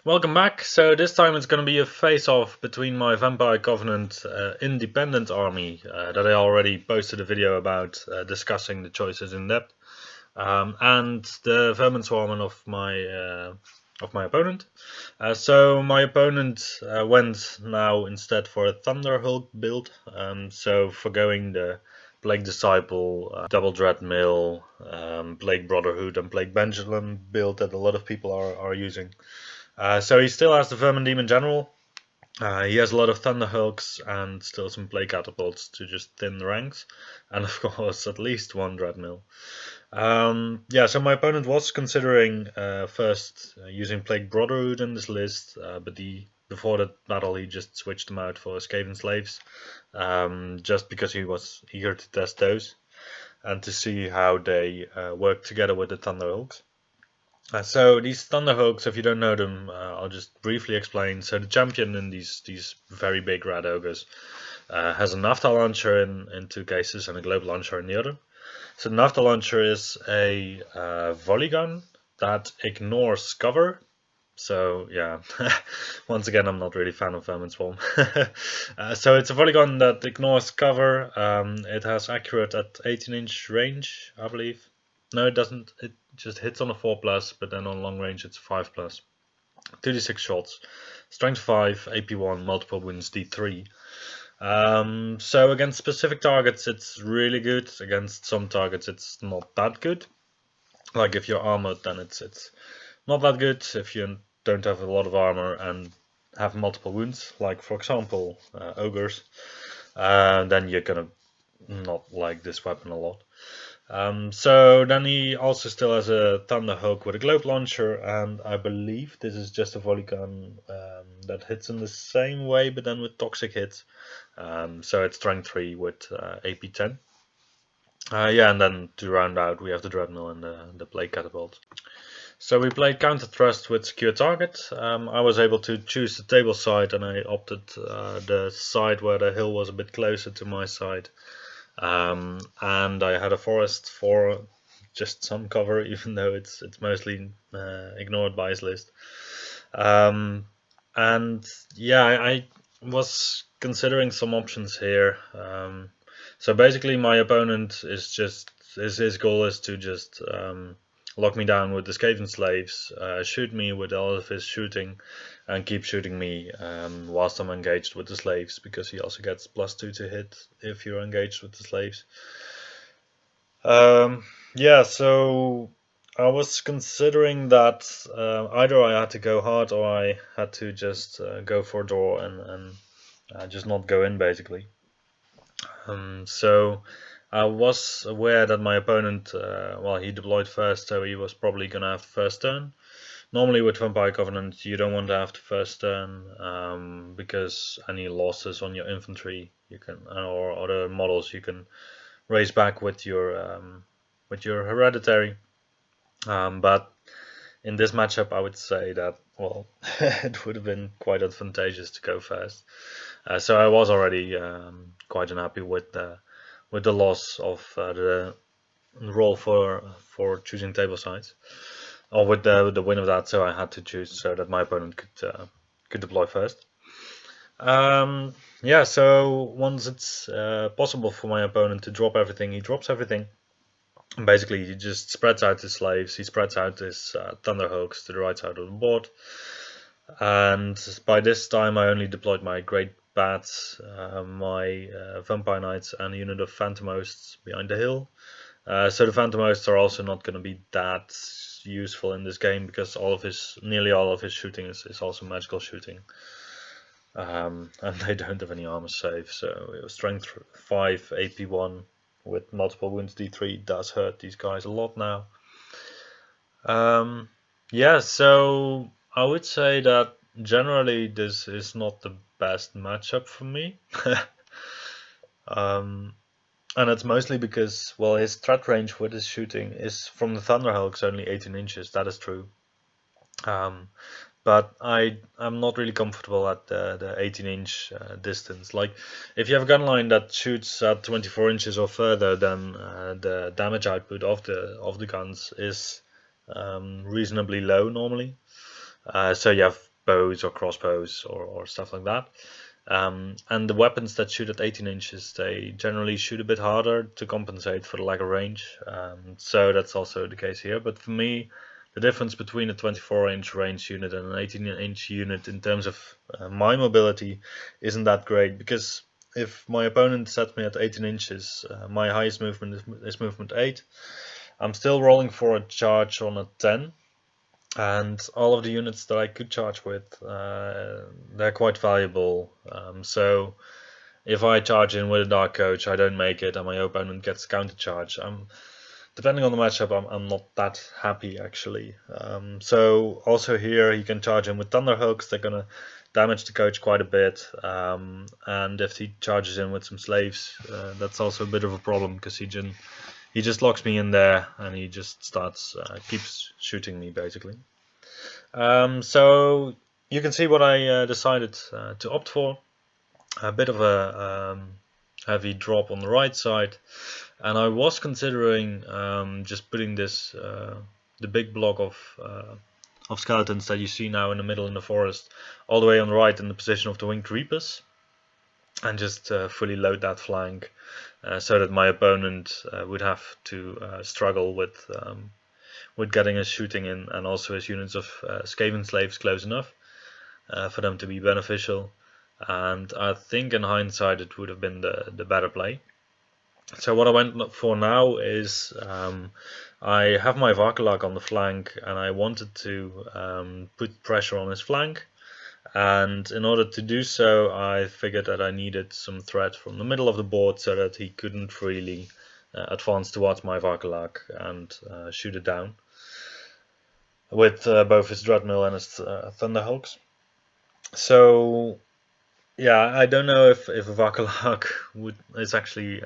Welcome back. So this time it's going to be a face-off between my Vampire Covenant independent army that I already posted a video about discussing the choices in depth, and the Vermin Swarm of my opponent. So my opponent went now instead for a Thunder Hulk build. So forgoing the Plague Disciple, Double Dread Mill, Plague Brotherhood, and Plague Pendulum build that a lot of people are using. So he still has the Vermin Demon General. He has a lot of Thunder Hulks and still some Plague Catapults to just thin the ranks. And of course, at least one Dreadmill. Yeah, so my opponent was considering first using Plague Brotherhood in this list, but before the battle he just switched them out for Skaven Slaves, just because he was eager to test those and to see how they work together with the Thunder Hulks. So these Thunder Hulks, if you don't know them, I'll just briefly explain. So the champion in these very big red ogres has a naphtha launcher in two cases and a globe launcher in the other. So the naphtha launcher is a volley gun that ignores cover. So yeah, once again, I'm not really a fan of Vermin Swarm. So it's a volley gun that ignores cover. It has accurate at 18-inch range, I believe. No, it doesn't. It just hits on a 4+, but then on long range it's 5+. 2d6 shots, strength 5, AP 1, multiple wounds D3. So against specific targets it's really good. Against some targets it's not that good. Like if you're armored, then it's not that good. If you don't have a lot of armor and have multiple wounds, like for example ogres, then you're gonna not like this weapon a lot. So then he also still has a Thunder Hulk with a globe launcher, and I believe this is just a volley gun that hits in the same way, but then with toxic hits. So it's strength 3 with AP 10. Yeah, and then to round out, we have the Dreadmill and the Plague Catapult. So we played Counter Thrust with Secure Target. I was able to choose the table side, and I opted the side where the hill was a bit closer to my side. And I had a forest for just some cover, even though it's mostly ignored by his list. And yeah, I was considering some options here. So basically, my opponent is his goal is to just lock me down with the Skaven Slaves, shoot me with all of his shooting, and keep shooting me whilst I'm engaged with the slaves, because he also gets +2 to hit if you're engaged with the slaves. Yeah, so I was considering that either I had to go hard or I had to just go for a draw and just not go in, basically. So I was aware that my opponent, well, he deployed first, so he was probably going to have first turn. Normally with Vampire Covenant you don't want to have the first turn, because any losses on your infantry you can, or other models, you can raise back with your hereditary. But in this matchup I would say that, well, it would have been quite advantageous to go first. So I was already quite unhappy with the loss of the roll for choosing table sides, or with the win of that. So I had to choose so that my opponent could deploy first. Yeah, so once it's possible for my opponent to drop everything, he drops everything. And basically, he just spreads out his slaves. He spreads out his Thunder Hulks to the right side of the board. And by this time, I only deployed my Great Bats, my Vampire Knights, and a unit of Phantom Hosts behind the hill. So the Phantom Hosts are also not going to be that useful in this game, because nearly all of his shooting is also magical shooting. And they don't have any armor save, so it was strength 5, AP 1 with multiple wounds D3 does hurt these guys a lot now. Yeah, so I would say that generally this is not the best matchup for me. And it's mostly because, well, his threat range with his shooting is from the Thunder Hulks only 18 inches, that is true. But I'm not really comfortable at the 18-inch distance. Like, if you have a gun line that shoots at 24 inches or further, then the damage output of the guns is reasonably low normally. So you have bows or crossbows or stuff like that. And the weapons that shoot at 18 inches, they generally shoot a bit harder to compensate for the lack of range. So that's also the case here. But for me, the difference between a 24-inch range unit and an 18-inch unit in terms of my mobility isn't that great, because if my opponent sets me at 18 inches, my highest movement is movement 8. I'm still rolling for a charge on a 10. And all of the units that I could charge with, they're quite valuable. So if I charge in with a Dark Coach, I don't make it, and my opponent gets counter charge. Depending on the matchup, I'm not that happy actually. So also here he can charge in with Thunder Hooks. They're gonna damage the coach quite a bit. And if he charges in with some slaves, that's also a bit of a problem, because he just locks me in there, and he just starts keeps shooting me basically. So you can see what I decided to opt for. A bit of a heavy drop on the right side, and I was considering just putting this the big block of skeletons that you see now in the middle in the forest all the way on the right in the position of the Winged Reapers, and just fully load that flank, so that my opponent would have to struggle with getting his shooting in, and also his units of Skaven slaves close enough for them to be beneficial. And I think in hindsight it would have been the better play. So what I went for now is I have my Varkalak on the flank, and I wanted to put pressure on his flank. And in order to do so, I figured that I needed some threat from the middle of the board, so that he couldn't really advance towards my Varkalak and shoot it down with both his Dreadmill and his Thunderhawks. So yeah, I don't know if a Varkalak is actually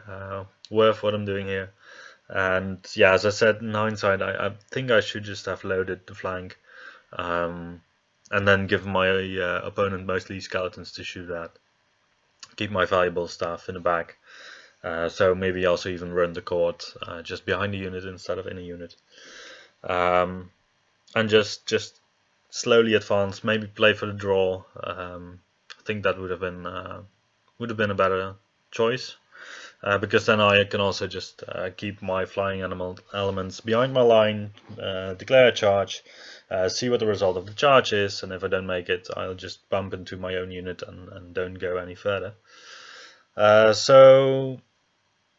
worth what I'm doing here. And yeah, as I said, in hindsight, I think I should just have loaded the flank, and then give my opponent mostly skeletons to shoot at. Keep my valuable stuff in the back. So maybe also even run the court just behind the unit instead of in a unit. And just slowly advance, maybe play for the draw. I think that would have been a better choice, because then I can also just keep my flying elements behind my line, declare a charge, see what the result of the charge is, and if I don't make it, I'll just bump into my own unit and don't go any further. So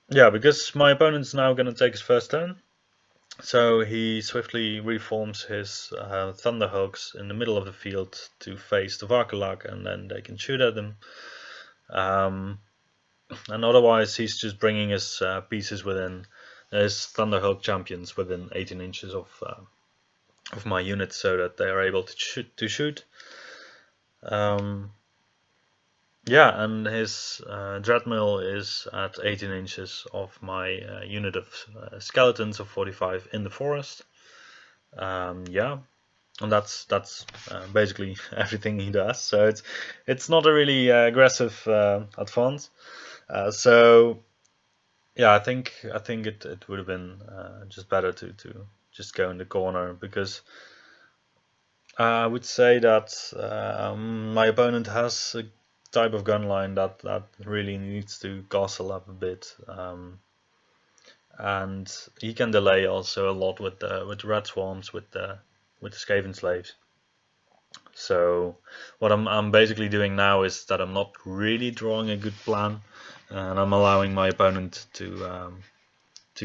yeah, because my opponent's now going to take his first turn, so he swiftly reforms his Thunderhawks in the middle of the field to face the Varkalak, and then they can shoot at them. And otherwise he's just bringing his pieces within, his Thunderhawk champions within 18 inches of my units, so that they are able to shoot. Yeah, and his Dreadmill is at 18 inches of my unit of skeletons of 45 in the forest. Yeah, and that's basically everything he does. So it's not a really aggressive advance. So yeah, I think it would have been just better to just go in the corner, because I would say that my opponent has a type of gun line that really needs to castle up a bit, and he can delay also a lot with the red swarms, with the Skaven slaves. So what I'm basically doing now is that I'm not really drawing a good plan, and I'm allowing my opponent to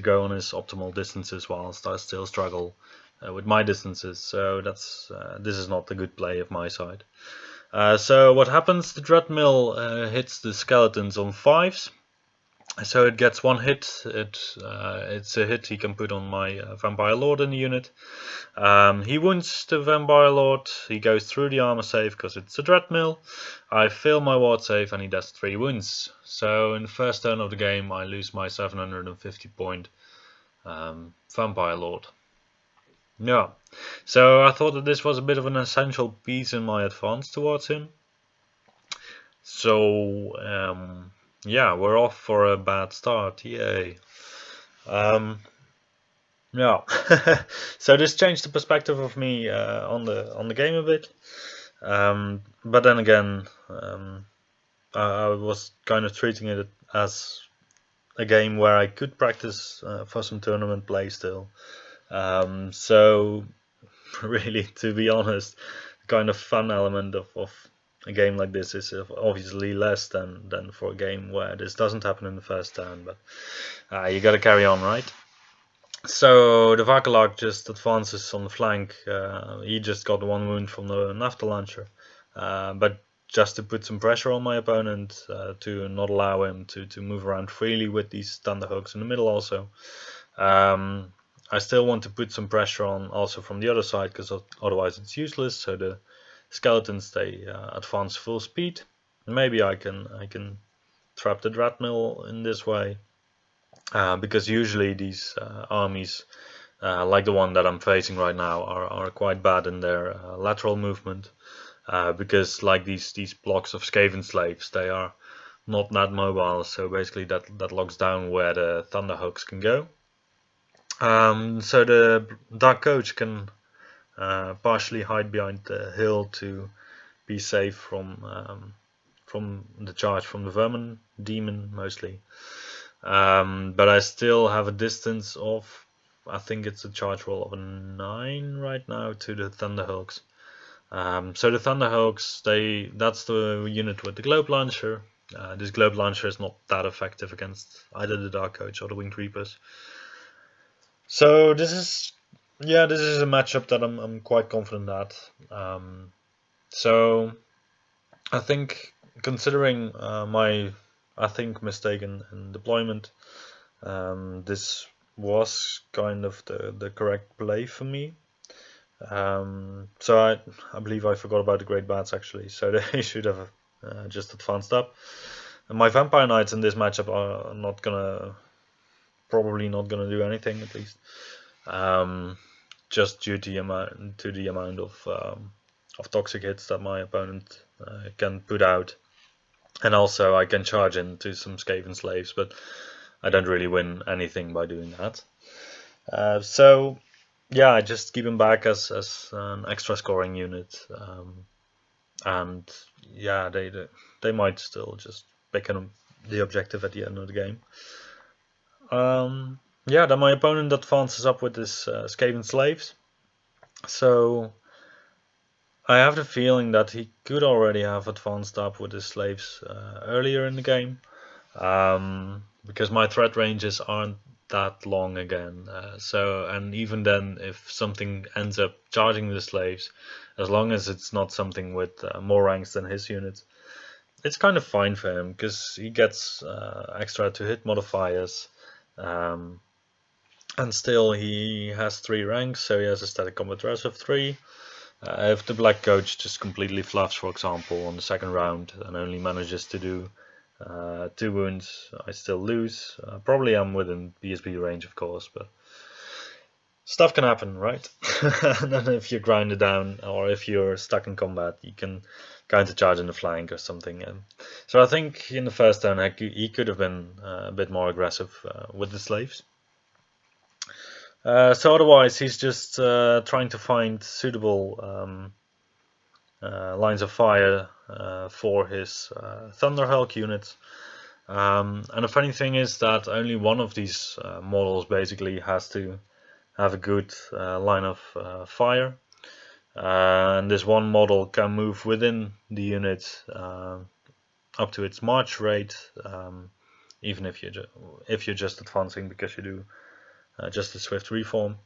go on his optimal distances whilst I still struggle with my distances. So that's this is not a good play of my side. So what happens? The Dreadmill hits the skeletons on 5s, so it gets one hit. It's a hit he can put on my Vampire Lord in the unit. He wounds the Vampire Lord. He goes through the armor save because it's a Dreadmill. I fail my ward save, and he does 3 wounds. So in the first turn of the game, I lose my 750 point Vampire Lord. Yeah, so I thought that this was a bit of an essential piece in my advance towards him. So yeah, we're off for a bad start. Yay. Yeah. So this changed the perspective of me on the game a bit. But then again, I was kind of treating it as a game where I could practice for some tournament play still. So really, to be honest, the kind of fun element of a game like this is obviously less than for a game where this doesn't happen in the first turn. But you got to carry on, right? So the Vakalak just advances on the flank. He just got one wound from the naphtha launcher, but just to put some pressure on my opponent to not allow him to move around freely with these thunderhooks in the middle also. I still want to put some pressure on also from the other side, because otherwise it's useless. So the skeletons, they advance full speed. Maybe I can trap the Dreadmill in this way, because usually these armies, like the one that I'm facing right now, are quite bad in their lateral movement, because like these blocks of Skaven slaves, they are not that mobile. So basically that locks down where the thunderhooks can go. So the Dark Coach can partially hide behind the hill to be safe from the charge from the Vermin Demon mostly. But I still have a distance of, I think it's a charge roll of a 9 right now to the Thunderhawks. So the Thunderhawks, that's the unit with the Globe Launcher. This Globe Launcher is not that effective against either the Dark Coach or the Winged Reapers. So this is a matchup that I'm quite confident at. So I think, considering my mistake in deployment, this was kind of the correct play for me. So I believe I forgot about the Great Bats actually. So they should have just advanced up. And my Vampire Knights in this matchup are probably not gonna do anything, at least. Just due to the amount of toxic hits that my opponent can put out, and also I can charge into some Skaven slaves, but I don't really win anything by doing that. So yeah, I just keep him back as an extra scoring unit, and yeah, they might still just pick the objective at the end of the game. Yeah, then my opponent advances up with his Skaven slaves. So I have the feeling that he could already have advanced up with his slaves earlier in the game, because my threat ranges aren't that long again. And even then, if something ends up charging the slaves, as long as it's not something with more ranks than his unit, it's kind of fine for him, because he gets extra to hit modifiers. And still he has 3 ranks, so he has a static combat res of 3. If the Black Coach just completely fluffs, for example, on the second round and only manages to do 2 wounds, I still lose. Probably I'm within BSB range, of course, but stuff can happen, right? And then if you grind it down, or if you're stuck in combat, you can counter-charge in the flank or something. So I think in the first turn he could have been a bit more aggressive with the slaves. So otherwise, he's just trying to find suitable lines of fire for his Thunderhawk units. And the funny thing is that only one of these models basically has to have a good line of fire. And this one model can move within the unit up to its march rate, even if you're just advancing because you do just a swift reform.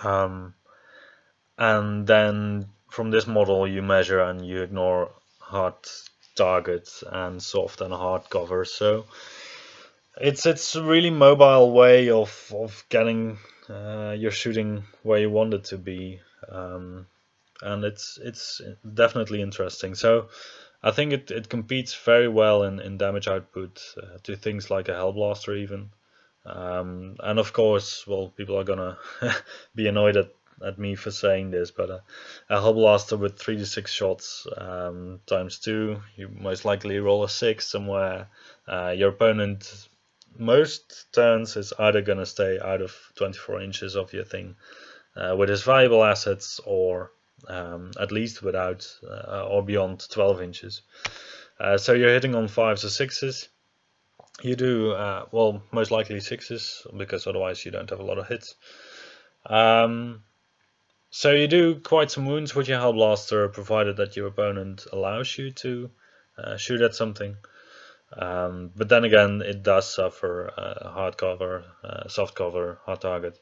And then from this model you measure and you ignore hard targets and soft and hard cover. So it's a really mobile way of getting your shooting where you want it to be, and it's definitely interesting. So I think it competes very well in damage output to things like a Hellblaster even. And of course, well, people are gonna be annoyed at me for saying this, but a Hellblaster with 3 to 6 shots times 2, you most likely roll a 6 somewhere. Your opponent most turns is either gonna stay out of 24 inches of your thing with his valuable assets, or at least without or beyond 12 inches. So you're hitting on 5s or 6s. You do, well, most likely 6s, because otherwise you don't have a lot of hits. So you do quite some wounds with your Hell Blaster, provided that your opponent allows you to shoot at something. But then again, it does suffer hard cover, soft cover, hard target.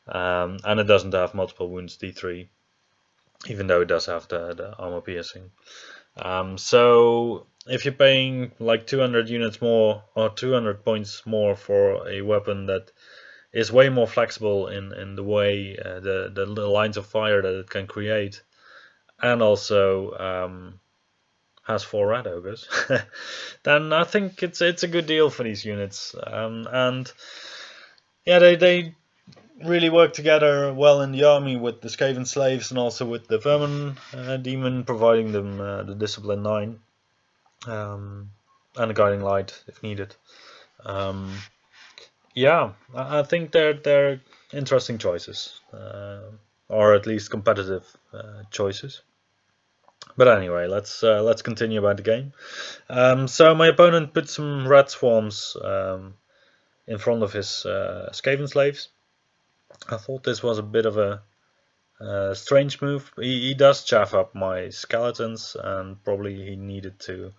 And it doesn't have multiple wounds D3, even though it does have the armor piercing. So if you're paying like 200 units more or 200 points more for a weapon that is way more flexible in the way the lines of fire that it can create, and also has 4 red ogres, then I think it's a good deal for these units. And yeah, they really work together well in the army with the Skaven slaves and also with the Vermin demon, providing them the discipline 9 and a guiding light if needed. Yeah, I think they're interesting choices, or at least competitive choices. But anyway, let's continue about the game. So my opponent put some red swarms in front of his Skaven slaves. I thought this was a bit of a strange move. He does chaff up my skeletons, and probably he needed to,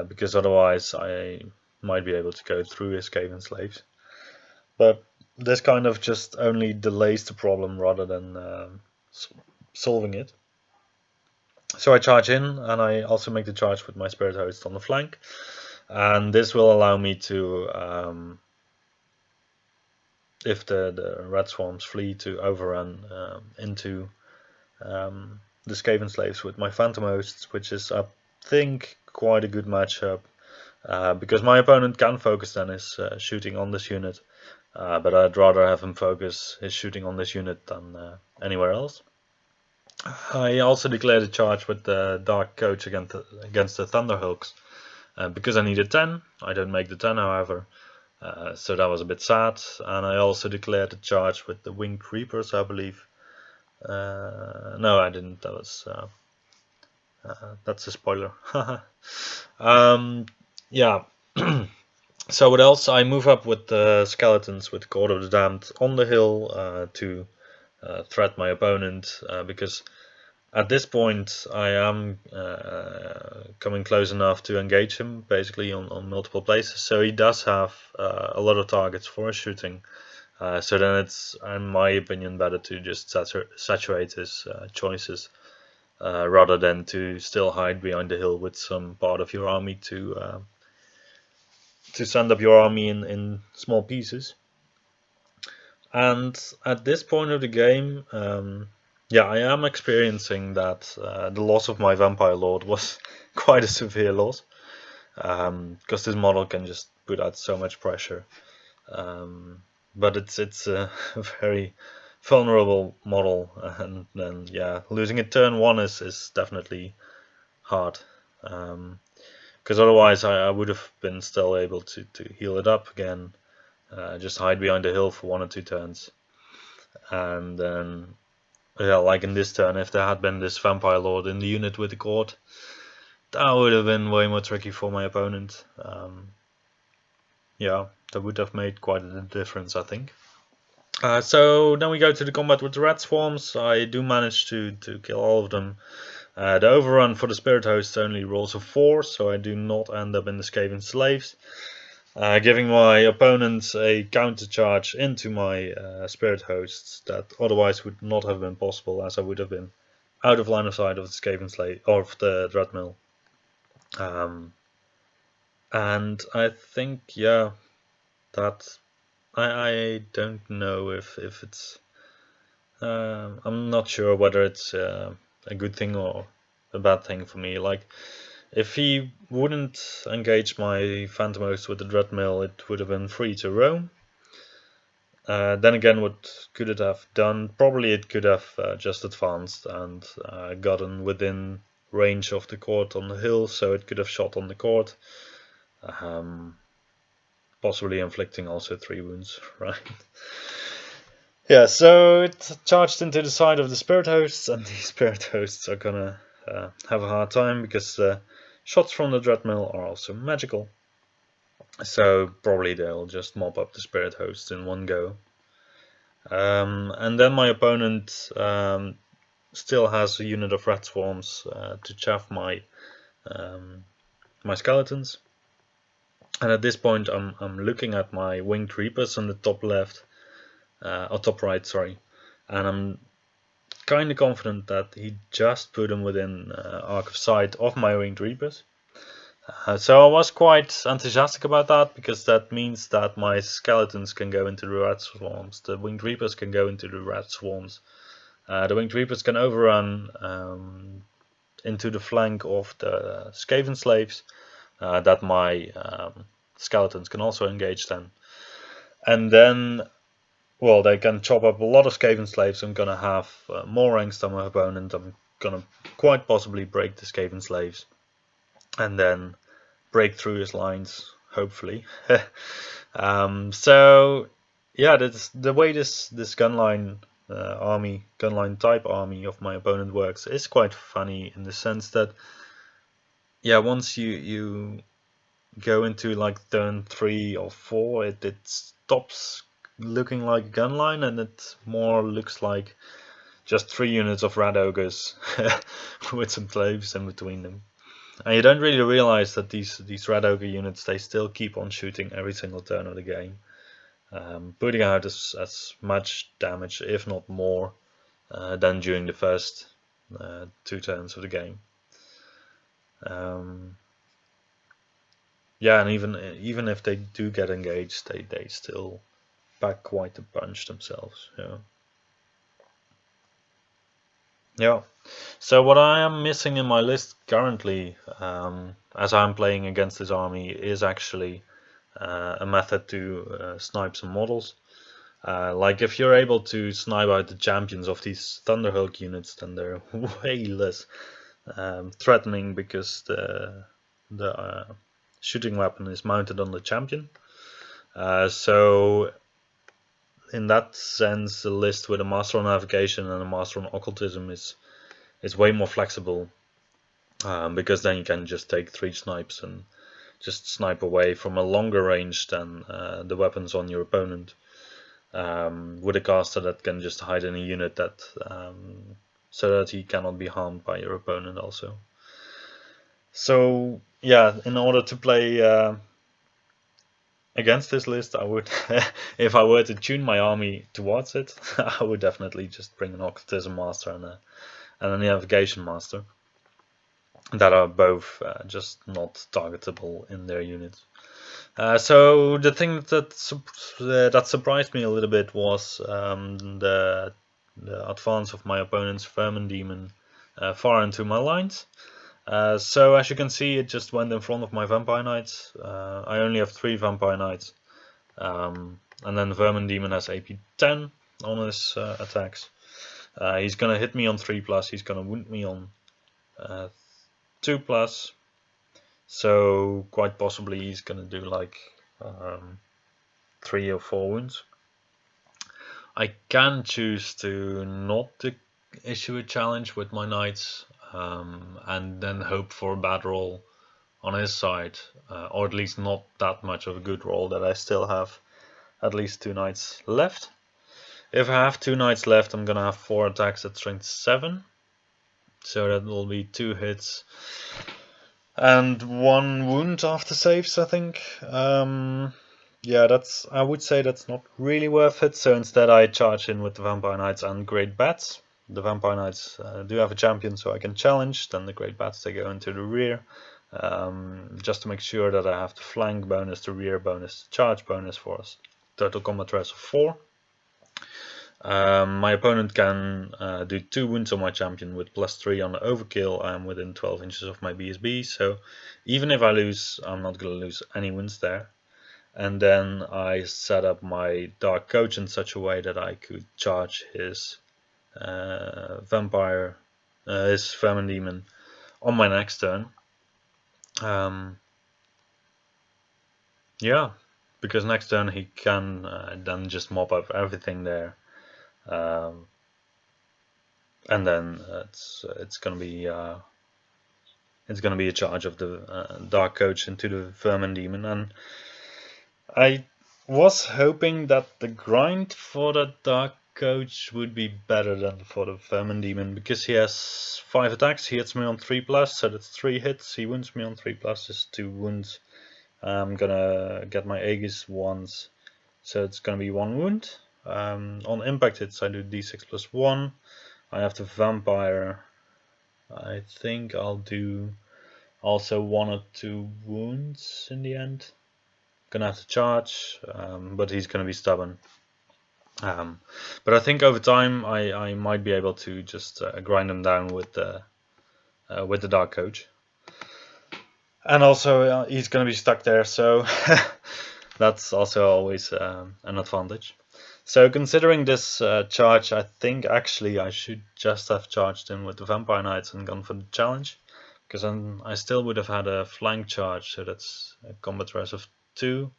because otherwise I might be able to go through his Skaven slaves. But this kind of just only delays the problem rather than solving it. So I charge in, and I also make the charge with my Spirit Host on the flank. And this will allow me to, if the red swarms flee, to overrun into the Skaven slaves with my Phantom Hosts, which is, I think, quite a good matchup. Because my opponent can focus then his shooting on this unit. But I'd rather have him focus his shooting on this unit than anywhere else. I also declared a charge with the Dark Coach against the Thunderhulks, because I needed 10. I don't make the 10, however, so that was a bit sad. And I also declared a charge with the Winged Reapers, I believe. No, I didn't. That was that's a spoiler. Yeah. So what else? I move up with the skeletons with Court of the Damned on the hill to threat my opponent, because at this point I am coming close enough to engage him, basically on multiple places. So he does have a lot of targets for his shooting. So then it's, in my opinion, better to just saturate his choices rather than to still hide behind the hill with some part of your army to send up your army in small pieces. And at this point of the game, yeah, I am experiencing that the loss of my Vampire Lord was quite a severe loss, because this model can just put out so much pressure. But it's a very vulnerable model, and then yeah, losing it turn 1 is definitely hard. Because otherwise I would have been still able to heal it up again, just hide behind the hill for 1 or 2 turns, and then yeah, like in this turn, if there had been this Vampire Lord in the unit with the Court, that would have been way more tricky for my opponent. Yeah, that would have made quite a difference, I think. So then we go to the combat with the red swarms. I do manage to kill all of them. The overrun for the Spirit Host only rolls a 4, so I do not end up in the Skaven Slaves, giving my opponent a counter charge into my Spirit Hosts that otherwise would not have been possible, as I would have been out of line of sight of the Skaven Slave or of the Dreadmill. And I think, yeah, that I don't know if it's I'm not sure whether it's a good thing or a bad thing for me. Like, if he wouldn't engage my Phantom Host with the Dreadmill, it would have been free to roam. Then again, what could it have done? Probably it could have just advanced and gotten within range of the Court on the hill, so it could have shot on the Court, possibly inflicting also 3 wounds, right? Yeah, so it charged into the side of the spirit hosts, and these spirit hosts are gonna have a hard time because shots from the dreadmill are also magical. So probably they'll just mop up the spirit hosts in one go. And then my opponent still has a unit of rat swarms to chaff my skeletons. And at this point, I'm looking at my winged reapers on the top left, or top right, sorry, and I'm kind of confident that he just put them within arc of sight of my winged reapers. So I was quite enthusiastic about that because that means that my skeletons can go into the rat swarms, the winged reapers can go into the rat swarms. The winged reapers can overrun into the flank of the Skaven slaves that my skeletons can also engage then. And then, well, they can chop up a lot of Skaven slaves. I'm gonna have more ranks than my opponent. I'm gonna quite possibly break the Skaven slaves and then break through his lines, hopefully. So yeah, that's the way this gunline gunline type army of my opponent works is quite funny in the sense that, yeah, once you go into like turn 3 or 4, it stops looking like a gunline and it more looks like just 3 units of rat ogres with some slaves in between them. And you don't really realize that these rat ogre units, they still keep on shooting every single turn of the game, putting out as much damage, if not more, than during the first 2 turns of the game. Yeah, and even if they do get engaged, they still pack quite a punch themselves. Yeah. So what I am missing in my list currently, as I'm playing against this army, is actually a method to snipe some models. Like if you're able to snipe out the champions of these Thunderhulk units, then they're way less threatening because the shooting weapon is mounted on the champion. So in that sense, the list with a Master on Navigation and a Master on Occultism is way more flexible, because then you can just take 3 snipes and just snipe away from a longer range than the weapons on your opponent, with a caster that can just hide in a unit that so that he cannot be harmed by your opponent also. So yeah, in order to play against this list, I would, if I were to tune my army towards it, I would definitely just bring an Occultism Master and a Navigation Master that are both just not targetable in their units. So the thing that surprised me a little bit was the advance of my opponent's Vermin Demon far into my lines. So as you can see, it just went in front of my Vampire Knights. I only have 3 Vampire Knights, and then the Vermin Demon has AP 10 on his attacks. He's gonna hit me on 3+, he's gonna wound me on 2+, so quite possibly he's gonna do like 3 or 4 wounds. I can choose to not issue a challenge with my knights, and then hope for a bad roll on his side, or at least not that much of a good roll that I still have at least 2 knights left. If I have 2 knights left, I'm gonna have 4 attacks at strength 7, so that will be 2 hits and 1 wound after saves, I think. Yeah, I would say that's not really worth it, so instead I charge in with the Vampire Knights and Great Bats. The Vampire Knights do have a champion, so I can challenge, then the Great Bats, they go into the rear, just to make sure that I have the flank bonus, the rear bonus, the charge bonus for us. Total combat rest of 4. My opponent can do 2 wounds on my champion with +3 on the overkill. I'm within 12 inches of my BSB, so even if I lose, I'm not going to lose any wounds there. And then I set up my Dark Coach in such a way that I could charge his vampire, his Vermin Demon on my next turn. Yeah, because next turn he can then just mop up everything there. And then it's gonna be a charge of the Dark Coach into the Vermin Demon, and I was hoping that the grind for the Dark Coach would be better than for the Vermin Demon, because he has 5 attacks, he hits me on 3+, so that's 3 hits, he wounds me on 3+, is 2 wounds. I'm gonna get my Aegis once, so it's gonna be 1 wound. On impact hits I do d6 plus 1. I have the Vampire. I think I'll do also 1 or 2 wounds in the end. Gonna have to charge, but he's gonna be stubborn. But I think over time I might be able to just grind him down with the Dark Coach. And also he's gonna be stuck there, so that's also always an advantage. So considering this charge, I think actually I should just have charged him with the Vampire Knights and gone for the challenge, because then I still would have had a flank charge, so that's a combat res of 2.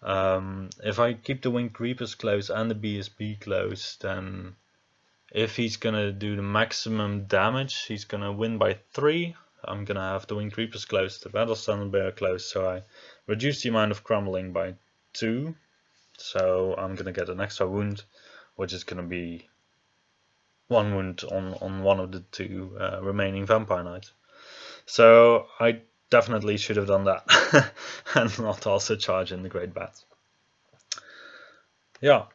If I keep the Winged Reapers close and the BSB close, then if he's gonna do the maximum damage, he's gonna win by 3. I'm gonna have the Winged Reapers close, the Battle Standard Bearer close, so I reduce the amount of crumbling by 2. So I'm gonna get an extra wound, which is gonna be 1 wound on one of the 2 remaining Vampire Knights. So I definitely should have done that and not also charge in the Great Bats. Yeah.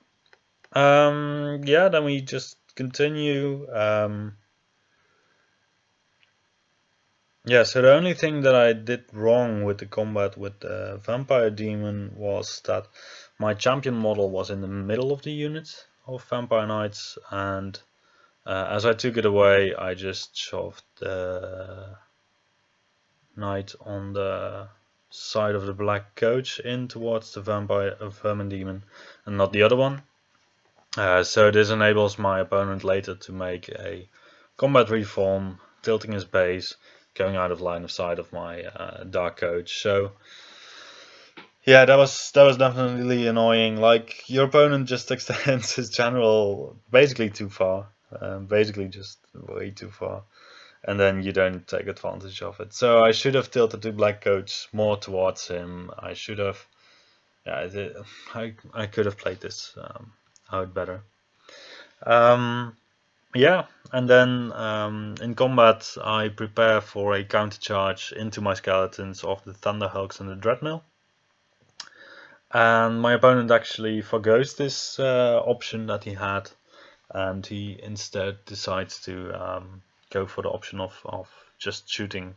Yeah, then we just continue. Yeah, so the only thing that I did wrong with the combat with the Vampire Demon was that my champion model was in the middle of the unit of Vampire Knights, and as I took it away, I just shoved the Knight on the side of the Black Coach in towards the Vermin Demon, and not the other one. So this enables my opponent later to make a combat reform, tilting his base, going out of line of sight of my Dark Coach. So yeah, that was definitely annoying. Like, your opponent just extends his general basically too far, basically just way too far, and then you don't take advantage of it. So I should have tilted the Black Coach more towards him. I should have, yeah, I could have played this out better. Yeah, and then in combat I prepare for a counter charge into my skeletons of the Thunderhawks and the Dreadmill. And my opponent actually forgoes this option that he had, and he instead decides to go for the option of just shooting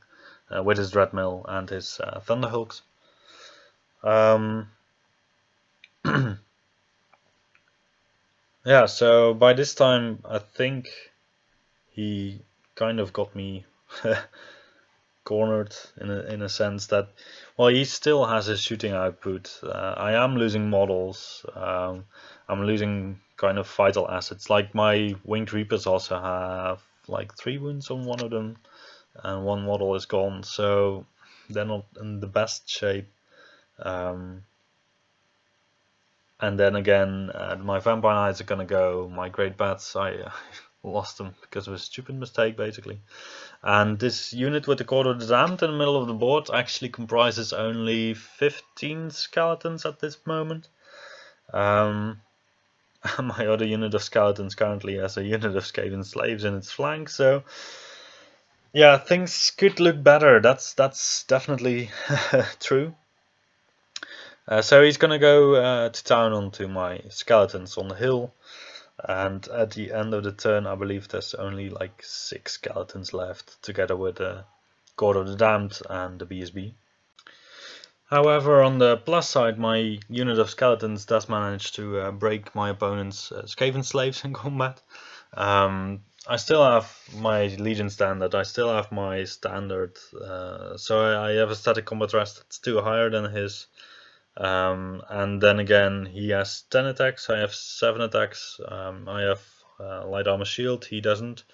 with his Dreadmill and his Thunderhawks. Yeah, so by this time I think he kind of got me cornered in a sense that, well, he still has his shooting output. I am losing models. I'm losing kind of vital assets. Like, my Winged Reapers also have like 3 wounds on one of them, and 1 model is gone, so they're not in the best shape. And then again, my Vampire Knights are gonna go. My Great Bats, I lost them because of a stupid mistake, basically. And this unit with the Court of the Damned in the middle of the board actually comprises only 15 skeletons at this moment. My other unit of skeletons currently has a unit of Skaven slaves in its flank, so yeah, things could look better. That's definitely true. So he's gonna go to town onto my skeletons on the hill, and at the end of the turn I believe there's only like 6 skeletons left, together with the Court of the Damned and the BSB. However, on the plus side, my unit of skeletons does manage to break my opponent's Skaven slaves in combat. I still have my Legion standard, I still have my standard, so I have a static combat rest that's 2 higher than his. And then again, he has 10 attacks, I have 7 attacks, I have light armor shield, he doesn't.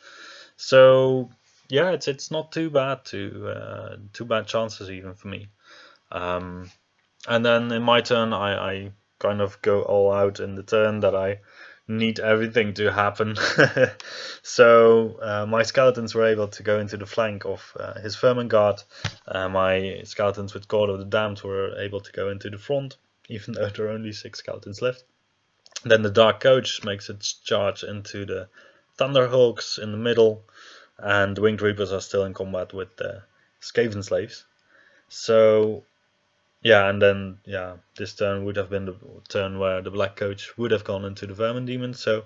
So yeah, it's not too bad, too bad chances even for me. And then in my turn I kind of go all out in the turn that I need everything to happen. So my skeletons were able to go into the flank of his Vermin Guard. My skeletons with God of the Damned were able to go into the front, even though there are only 6 skeletons left. Then the Dark Coach makes its charge into the Thunderhawks in the middle, and the Winged Reapers are still in combat with the Skaven Slaves. So yeah, and then this turn would have been the turn where the Black Coach would have gone into the Vermin Demon. So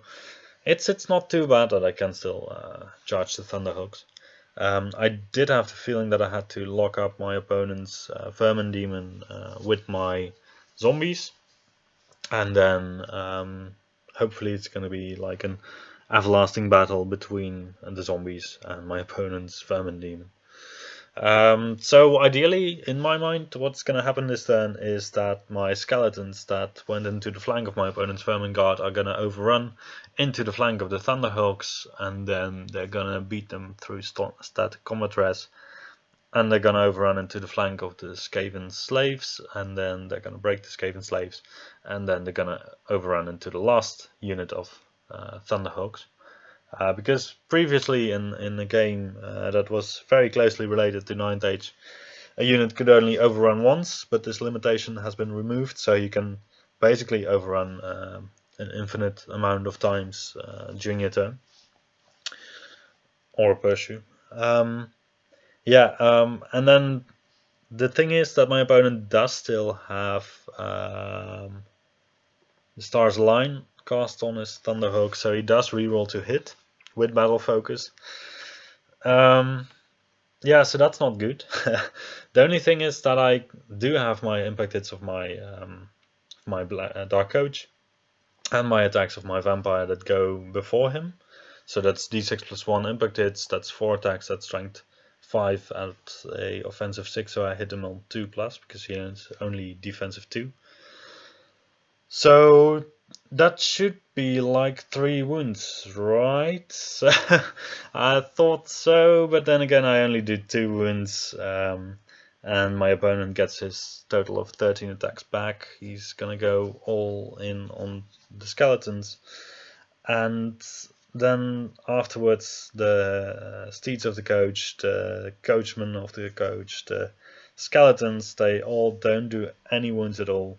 it's not too bad that I can still charge the Thunderhawks. I did have the feeling that I had to lock up my opponent's Vermin Demon with my zombies, and then hopefully it's going to be like an everlasting battle between the zombies and my opponent's Vermin Demon. So ideally, in my mind, what's going to happen this turn is that my skeletons that went into the flank of my opponent's Vermin Guard are going to overrun into the flank of the Thunderhawks, and then they're going to beat them through static combat res, and they're going to overrun into the flank of the Skaven Slaves, and then they're going to break the Skaven Slaves, and then they're going to overrun into the last unit of Thunderhawks. Because previously in a game that was very closely related to 9th Age, a unit could only overrun once, but this limitation has been removed, so you can basically overrun an infinite amount of times during your turn, or pursue. And then the thing is that my opponent does still have the Stars Align cast on his Thunderhawk, so he does reroll to hit with Battle Focus. So that's not good. The only thing is that I do have my impact hits of my Dark Coach and my attacks of my Vampire that go before him. So that's d6 plus 1 impact hits, that's 4 attacks, that's strength 5 at a offensive 6, so I hit him on 2 plus because he has only defensive 2. So that should be like 3 wounds, right? I thought so, but then again I only did 2 wounds, and my opponent gets his total of 13 attacks back. He's gonna go all in on the skeletons, and then afterwards the steeds of the coach, the coachmen of the coach, the skeletons, they all don't do any wounds at all.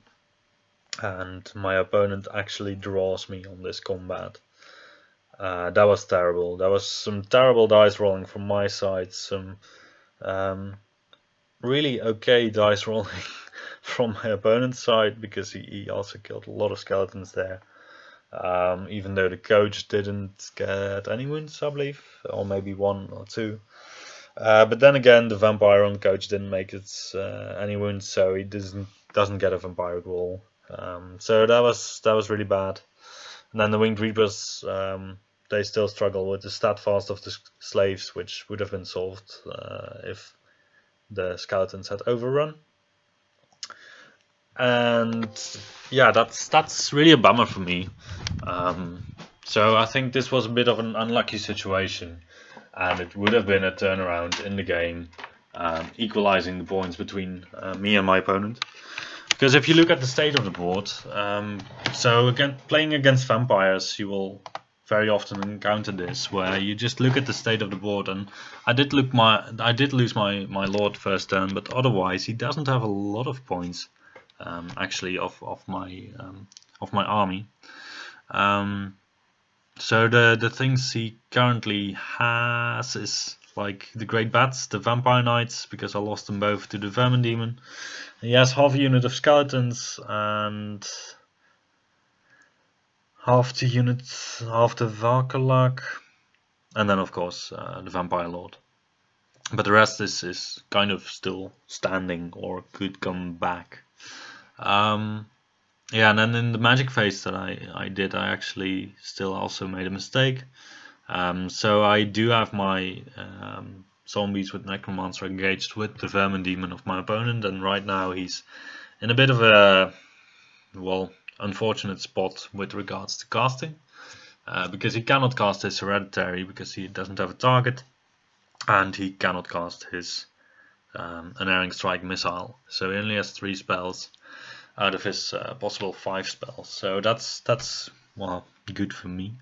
And my opponent actually draws me on this combat. That was terrible. That was some terrible dice rolling from my side, some really okay dice rolling from my opponent's side, because he also killed a lot of skeletons there. Even though the coach didn't get any wounds, I believe, or maybe 1 or 2. But then again, the vampire on the coach didn't make it any wounds, so he doesn't get a vampire roll. So that was really bad. And then the Winged Reapers, they still struggle with the stat fast of the slaves, which would have been solved if the skeletons had overrun. And yeah, that's really a bummer for me. So I think this was a bit of an unlucky situation, and it would have been a turnaround in the game, equalizing the points between me and my opponent. Because if you look at the state of the board, so again, playing against vampires, you will very often encounter this, where you just look at the state of the board, and I did lose my lord first turn, but otherwise he doesn't have a lot of points, actually, of my army. So the things he currently has is like the Great Bats, the Vampire Knights, because I lost them both to the Vermin Demon. He has half a unit of skeletons and half the Valkalak, and then of course the Vampire Lord. But the rest is kind of still standing or could come back. And then in the magic phase that I did, I actually still also made a mistake. So I do have my zombies with Necromancer engaged with the Vermin Demon of my opponent, and right now he's in a bit of a, unfortunate spot with regards to casting, because he cannot cast his Hereditary because he doesn't have a target, and he cannot cast his Unerring Strike Missile, so he only has 3 spells out of his possible 5 spells. So that's good for me.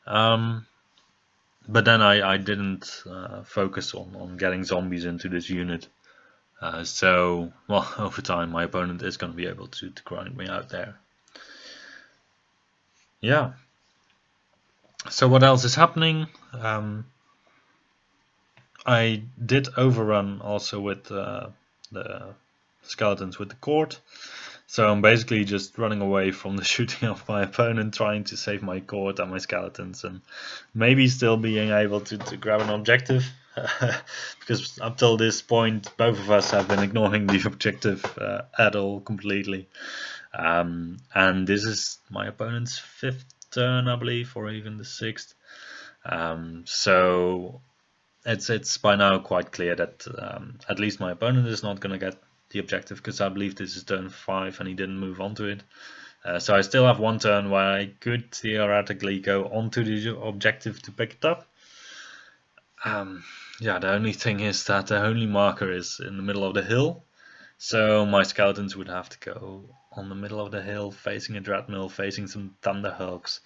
But then I didn't focus on getting zombies into this unit. So, well, over time my opponent is going to be able to grind me out there. Yeah. So what else is happening? I did overrun also with the skeletons with the court. So I'm basically just running away from the shooting of my opponent, trying to save my court and my skeletons, and maybe still being able to grab an objective. Because up till this point, both of us have been ignoring the objective at all completely. And this is my opponent's 5th turn, I believe, or even the 6th. So it's by now quite clear that at least my opponent is not going to get the objective, because I believe this is turn 5 and he didn't move on to it. So I still have one turn where I could theoretically go onto the objective to pick it up. Yeah, the only thing is that the only marker is in the middle of the hill, so my skeletons would have to go on the middle of the hill, facing a dreadmill, facing some thunderhawks,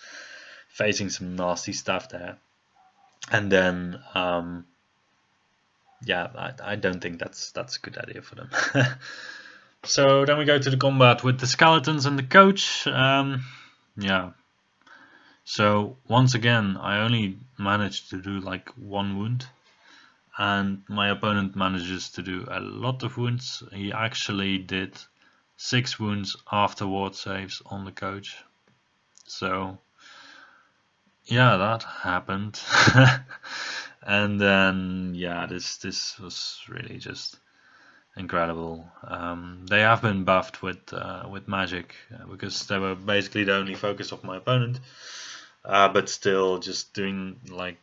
facing some nasty stuff there. And then yeah, I don't think that's a good idea for them. So then we go to the combat with the skeletons and the coach. Yeah. So once again, I only managed to do like 1 wound, and my opponent manages to do a lot of wounds. He actually did 6 wounds after ward saves on the coach. So yeah, that happened. And then yeah, this was really just incredible. They have been buffed with magic, because they were basically the only focus of my opponent. But still, just doing like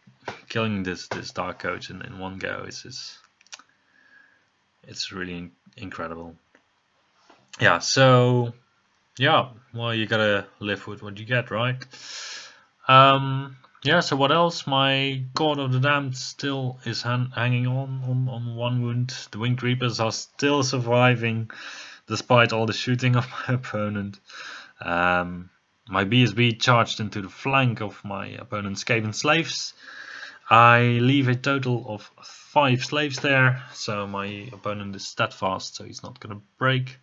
killing this dark coach in one go it's really incredible. Yeah. So yeah, well, you gotta live with what you get, right? Yeah, so what else? My God of the Damned still is hanging on 1 wound. The Winged Reapers are still surviving despite all the shooting of my opponent. My BSB charged into the flank of my opponent's Skaven slaves. I leave a total of 5 slaves there, so my opponent is steadfast, so he's not gonna break.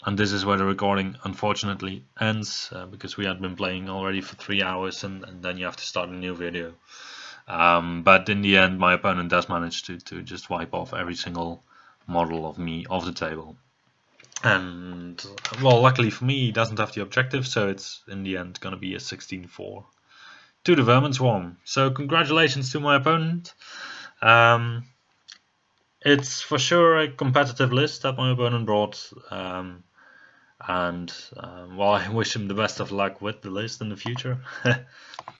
And this is where the recording unfortunately ends, because we had been playing already for 3 hours, and then you have to start a new video. But in the end, my opponent does manage to just wipe off every single model of me off the table. And well, luckily for me, he doesn't have the objective, so it's in the end going to be a 16-4 to the Vermin Swarm. So congratulations to my opponent. It's for sure a competitive list that my opponent brought. And well, I wish him the best of luck with the list in the future.